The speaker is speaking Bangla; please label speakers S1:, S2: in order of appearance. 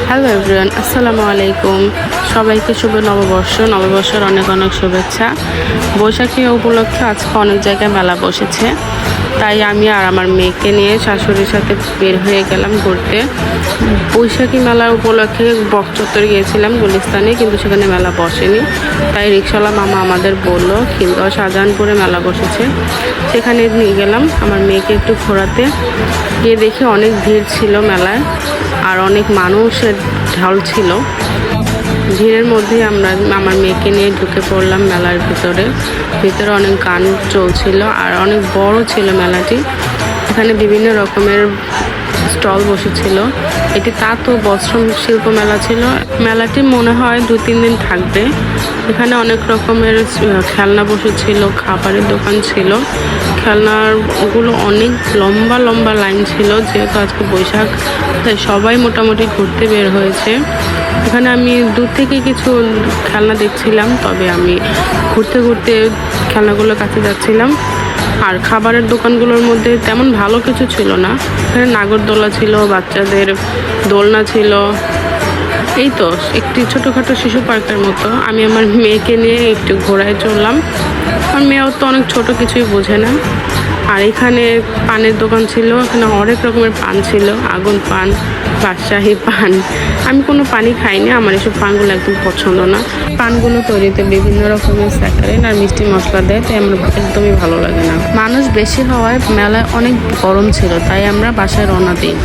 S1: হ্যালো এভরিওয়ান, আসসালামু আলাইকুম। সবাইকে শুভ নববর্ষের অনেক অনেক শুভেচ্ছা। বৈশাখী উপলক্ষে আজকে অনেক জায়গায় মেলা বসেছে, তাই আমি আর আমার মেয়েকে নিয়ে শাশুড়ির সাথে বের হয়ে গেলাম ঘুরতে। বৈশাখী মেলা উপলক্ষে বকচত্বরে গিয়েছিলাম গুলিস্তানে, কিন্তু সেখানে মেলা বসেনি। তাই রিক্সাওয়ালা মামা আমাদের বললো খিলগাঁও শাহজাহানপুরে মেলা বসেছে, সেখানে নিয়ে গেলাম আমার মেয়েকে একটু ঘোরাতে। গিয়ে দেখি অনেক ভিড় ছিল মেলায়, আর অনেক মানুষের ঢল ছিল। ভিড়ের মধ্যে আমরা আমার মেয়েকে নিয়ে ঢুকে পড়লাম মেলার ভিতরে অনেক গান চলছিল, আর অনেক বড় ছিল মেলাটি। এখানে বিভিন্ন রকমের স্টল বসেছিল। এটি তাঁত ও বস্ত্র শিল্প মেলা ছিল। মেলাটি মনে হয় 2-3 দিন থাকবে। এখানে অনেক রকমের খেলনা বসেছিল, খাবারের দোকান ছিল। খেলনাগুলো অনেক লম্বা লম্বা লাইন ছিল, যেহেতু আজকে বৈশাখ তাই সবাই মোটামুটি ঘুরতে বের হয়েছে। এখানে আমি দূর থেকে কিছু খেলনা দেখছিলাম, তবে আমি ঘুরতে ঘুরতে খেলনাগুলোর কাছে যাচ্ছিলাম। আর খাবারের দোকানগুলোর মধ্যে তেমন ভালো কিছু ছিল না। এখানে নাগরদোলা ছিল, বাচ্চাদের দোলনা ছিল। এই তো একটি ছোটোখাটো শিশু পার্কের মতো। আমি আমার মেয়েকে নিয়ে একটু ঘোরায় চললাম। আমার মেয়েও তো অনেক ছোট, কিছুই বোঝে না। আর এখানে পানের দোকান ছিল, এখানে অনেক রকমের পান ছিল, আগুন পান, বাদশাহী পান। আমি কোনো পানি খাইনি, আমার এসব পানগুলো একদম পছন্দ না। পানগুলো তৈরিতে বিভিন্ন রকমের স্যাকারিন আর মিষ্টি মশলা দেয়, তাই আমার একদমই ভালো লাগে না। মানুষ বেশি হওয়ায় মেলায় অনেক গরম ছিল, তাই আমরা বাসায় রওনা দিই।